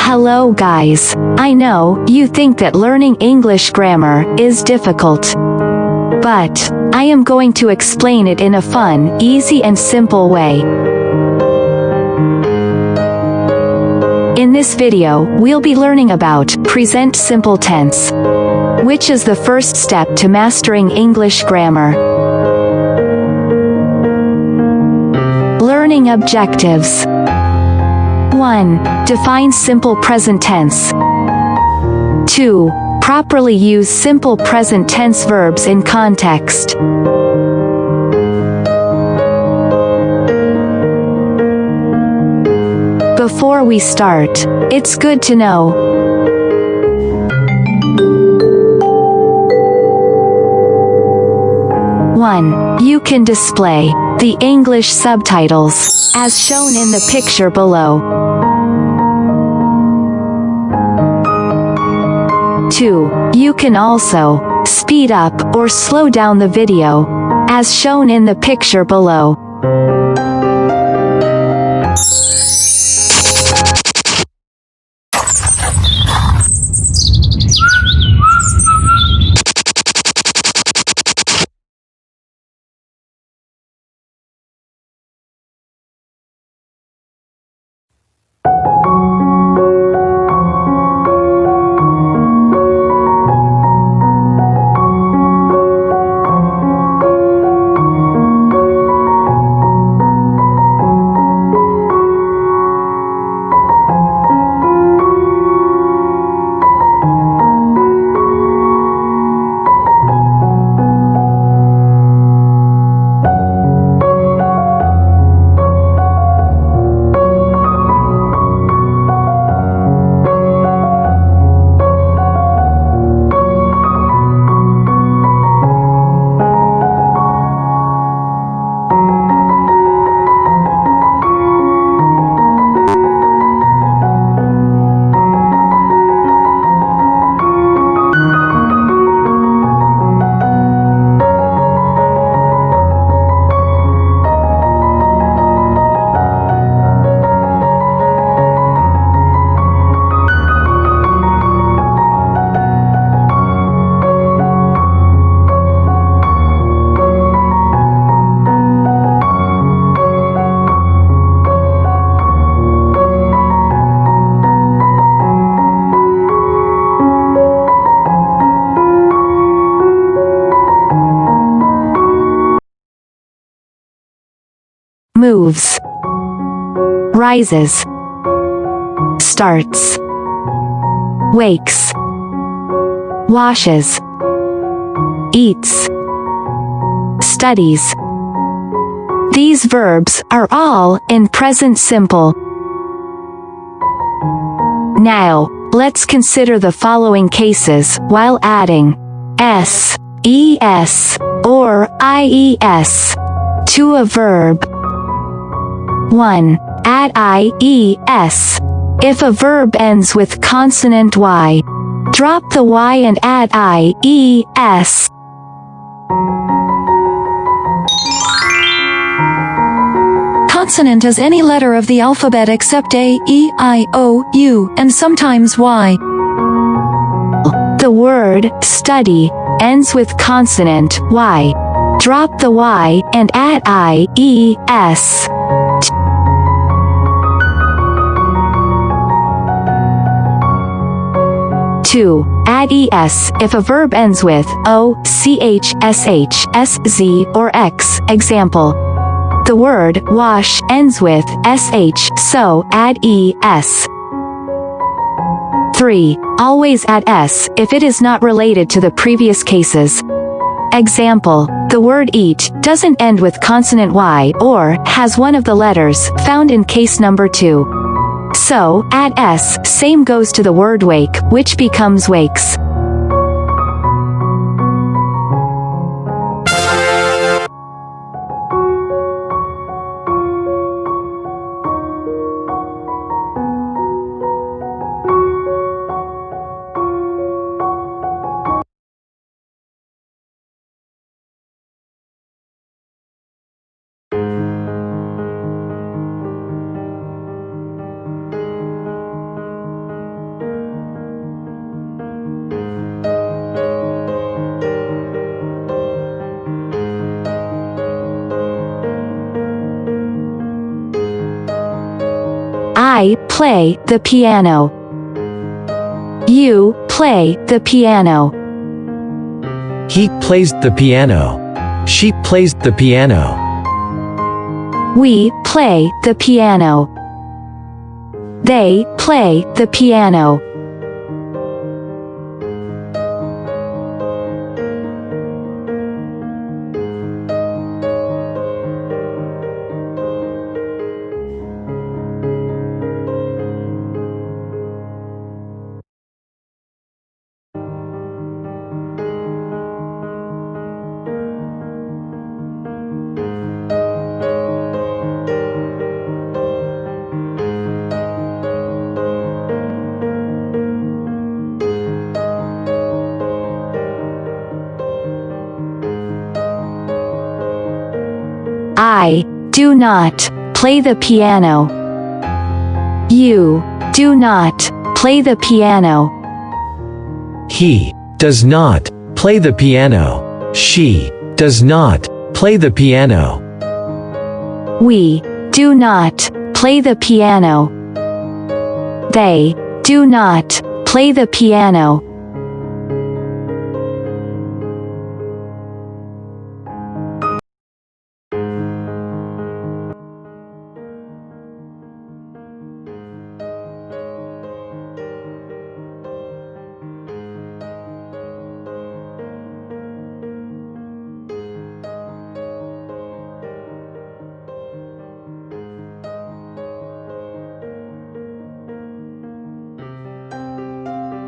Hello guys. I know you think that learning English grammar is difficult. But I am going to explain it in a fun, easy and simple way. In this video, we'll be learning about present simple tense, which is the first step to mastering English grammar. Learning objectives. 1. Define simple present tense. 2. Properly use simple present tense verbs in context. Before we start, it's good to know. 1. You can display the English subtitles, as shown in the picture below. 2. You can also speed up or slow down the video, as shown in the picture below. Moves, rises, starts, wakes, washes, eats, studies. These verbs are all in present simple. Now, let's consider the following cases while adding s, es, or ies to a verb. 1. Add ies. If a verb ends with consonant y, drop the y and add ies. Consonant is any letter of the alphabet except a, e, I, o, u, and sometimes y. The word study ends with consonant y. Drop the y and add ies. 2. Add es if a verb ends with o, ch, sh, sz, or x. Example: the word wash ends with sh, so add es. 3. Always add s if it is not related to the previous cases. Example: the word eat doesn't end with consonant y or has one of the letters found in case number 2. So, add s. Same goes to the word wake, which becomes wakes. I play the piano. You play the piano. He plays the piano. She plays the piano. We play the piano. They play the piano. I do not play the piano. You do not play the piano. He does not play the piano. She does not play the piano. We do not play the piano. They do not play the piano.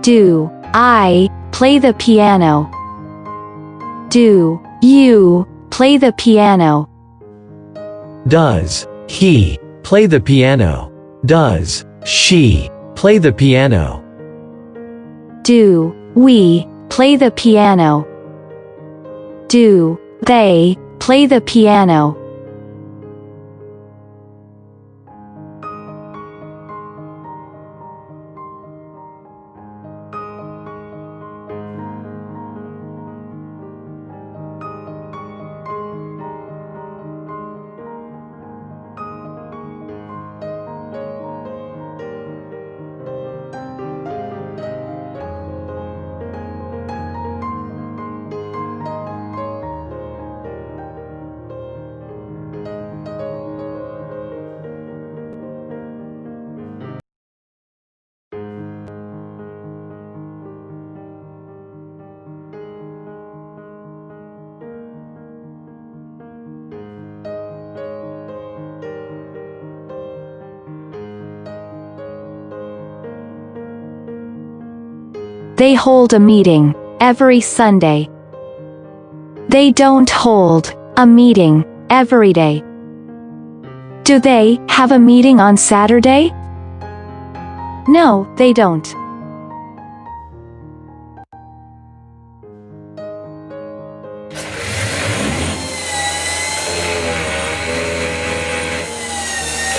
Do I play the piano? Do you play the piano? Does he play the piano? Does she play the piano? Do we play the piano? Do they play the piano? They hold a meeting every Sunday. They don't hold a meeting every day. Do they have a meeting on Saturday? No, they don't.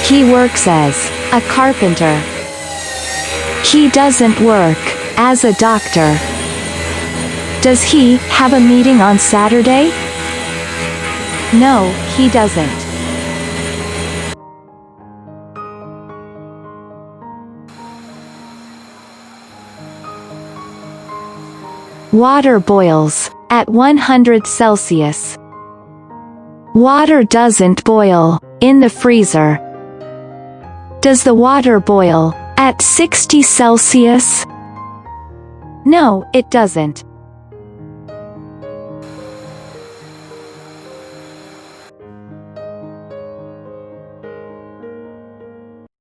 He works as a carpenter. He doesn't work as a doctor. Does he have a meeting on Saturday? No, he doesn't. Water boils at 100 Celsius. Water doesn't boil in the freezer. Does the water boil at 60 Celsius? No, it doesn't.